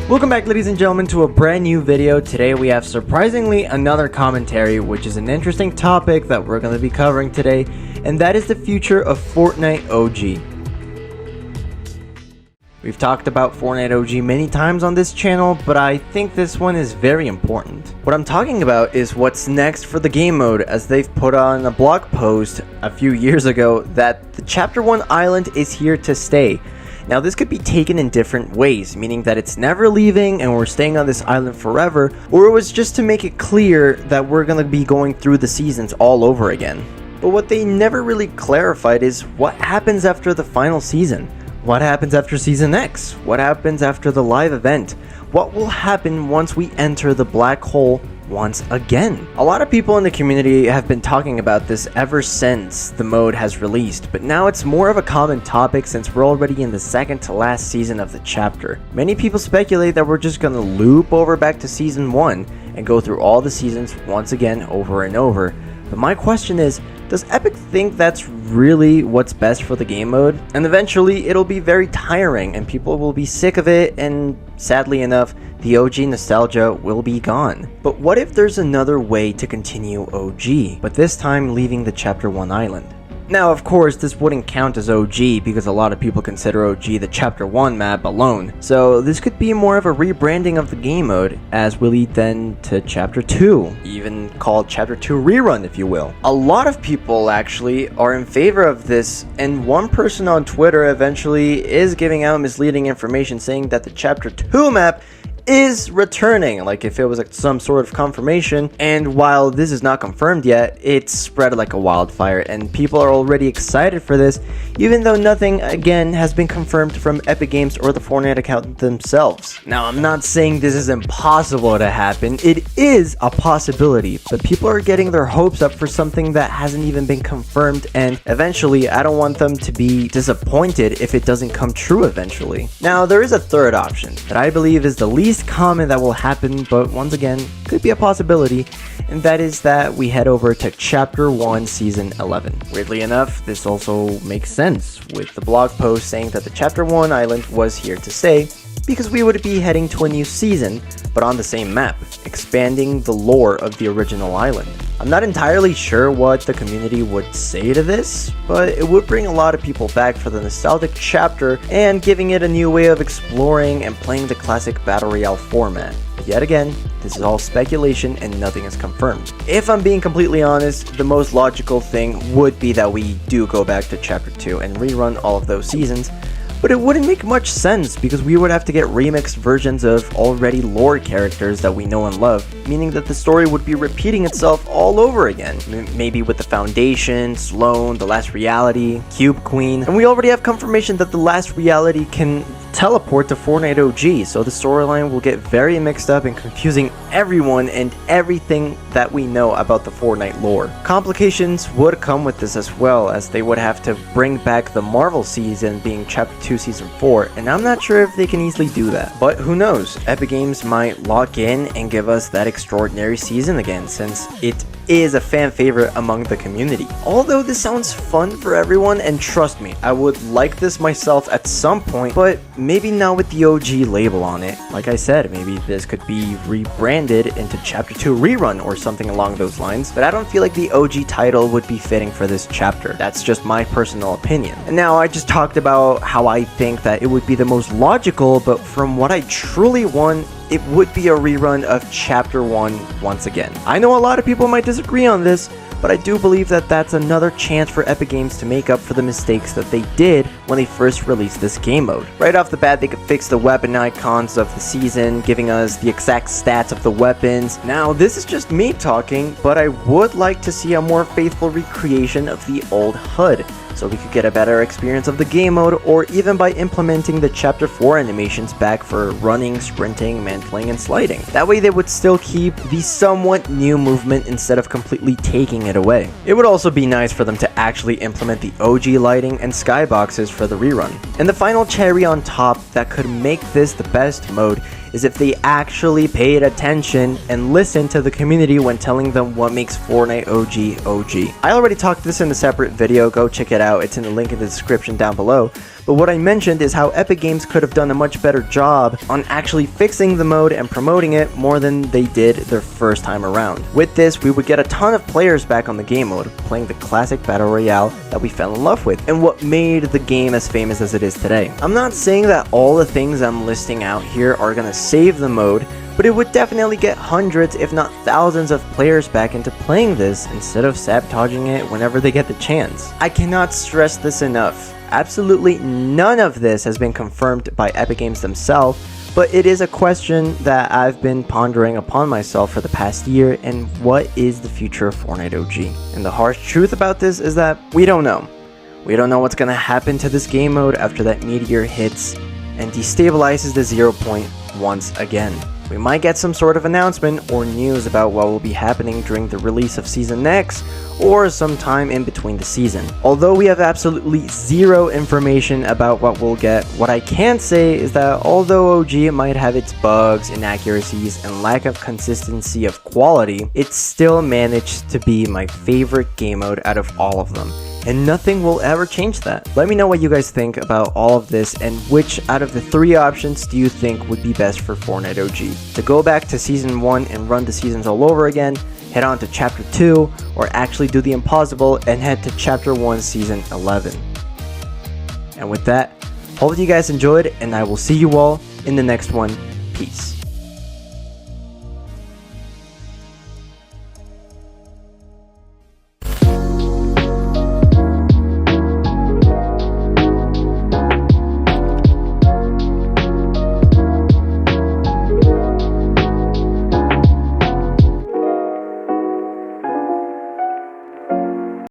Welcome back, ladies and gentlemen, to a brand new video. Today we have surprisingly another commentary, which is an interesting topic that we're going to be covering today, and that is the future of Fortnite OG. We've talked about Fortnite OG many times on this channel, but I think this one is very important. What I'm talking about is what's next for the game mode, as they've put on a blog post a few years ago that the Chapter 1 island is here to stay. Now, this could be taken in different ways, meaning that it's never leaving and we're staying on this island forever, or it was just to make it clear that we're going to be going through the seasons all over again. But what they never really clarified is what happens after the final season. What happens after Season X? What happens after the live event? What will happen once we enter the black hole once again? A lot of people in the community have been talking about this ever since the mode has released, but now it's more of a common topic since we're already in the second to last season of the chapter. Many people speculate that we're just gonna loop over back to Season 1 and go through all the seasons once again over and over. But my question is, does Epic think that's really what's best for the game mode? And eventually it'll be very tiring and people will be sick of it, and sadly enough, the OG nostalgia will be gone. But what if there's another way to continue OG, but this time leaving the Chapter 1 island? Now, of course, this wouldn't count as OG because a lot of people consider OG the Chapter 1 map alone. So this could be more of a rebranding of the game mode, as will lead then to Chapter 2, even called Chapter 2 Rerun, if you will. A lot of people actually are in favor of this, and one person on Twitter eventually is giving out misleading information saying that the Chapter 2 map is returning, like if it was like some sort of confirmation. And while this is not confirmed yet, it's spread like a wildfire and people are already excited for this, even though nothing again has been confirmed from Epic Games or the Fortnite account themselves. Now, I'm not saying this is impossible to happen, it is a possibility, but people are getting their hopes up for something that hasn't even been confirmed, and eventually I don't want them to be disappointed if it doesn't come true eventually. Now, there is a third option that I believe is the least common that will happen, but once again could be a possibility, and that is that we head over to Chapter 1 Season 11. Weirdly enough, this also makes sense with the blog post saying that the Chapter 1 island was here to stay, because we would be heading to a new season, but on the same map, expanding the lore of the original island. I'm not entirely sure what the community would say to this, but it would bring a lot of people back for the nostalgic chapter and giving it a new way of exploring and playing the classic Battle Royale format. Yet again, this is all speculation and nothing is confirmed. If I'm being completely honest, the most logical thing would be that we do go back to Chapter 2 and rerun all of those seasons, but it wouldn't make much sense because we would have to get remixed versions of already lore characters that we know and love, meaning that the story would be repeating itself all over again. Maybe with the Foundation, Sloan, The Last Reality, Cube Queen, and we already have confirmation that The Last Reality can teleport to Fortnite OG, so the storyline will get very mixed up and confusing everyone and everything that we know about the Fortnite lore. Complications would come with this as well, as they would have to bring back the Marvel season being Chapter 2 Season 4, and I'm not sure if they can easily do that. But who knows, Epic Games might lock in and give us that extraordinary season again, since it is a fan favorite among the community. Although this sounds fun for everyone, and trust me, I would like this myself at some point, but maybe not with the OG label on it. Like I said, maybe this could be rebranded into Chapter 2 Rerun or something along those lines, but I don't feel like the OG title would be fitting for this chapter. That's just my personal opinion. And now I just talked about how I think that it would be the most logical, but from what I truly want, it would be a rerun of Chapter 1 once again. I know a lot of people might disagree on this, but I do believe that that's another chance for Epic Games to make up for the mistakes that they did when they first released this game mode. Right off the bat, they could fix the weapon icons of the season, giving us the exact stats of the weapons. Now, this is just me talking, but I would like to see a more faithful recreation of the old HUD, so we could get a better experience of the game mode, or even by implementing the Chapter 4 animations back for running, sprinting, mantling, and sliding. That way they would still keep the somewhat new movement instead of completely taking it away. It would also be nice for them to actually implement the OG lighting and skyboxes for the rerun. And the final cherry on top that could make this the best mode is if they actually paid attention and listened to the community when telling them what makes Fortnite OG OG. I already talked this in a separate video, go check it out, it's in the link in the description down below. But what I mentioned is how Epic Games could have done a much better job on actually fixing the mode and promoting it more than they did their first time around. With this, we would get a ton of players back on the game mode, playing the classic battle royale that we fell in love with, and what made the game as famous as it is today. I'm not saying that all the things I'm listing out here are gonna save the mode, but it would definitely get hundreds if not thousands of players back into playing this instead of sabotaging it whenever they get the chance. I cannot stress this enough. Absolutely none of this has been confirmed by Epic Games themselves, but it is a question that I've been pondering upon myself for the past year, and what is the future of Fortnite OG? And the harsh truth about this is that we don't know. We don't know what's gonna happen to this game mode after that meteor hits and destabilizes the 0 point once again. We might get some sort of announcement or news about what will be happening during the release of Season X or sometime in between the season. Although we have absolutely zero information about what we'll get, what I can say is that although OG might have its bugs, inaccuracies, and lack of consistency of quality, it still managed to be my favorite game mode out of all of them. And nothing will ever change that. Let me know what you guys think about all of this, and which out of the 3 options do you think would be best for Fortnite OG? To go back to Season 1 and run the seasons all over again, head on to Chapter 2, or actually do the impossible and head to Chapter 1 Season 11. And with that, hope you guys enjoyed, and I will see you all in the next one. Peace.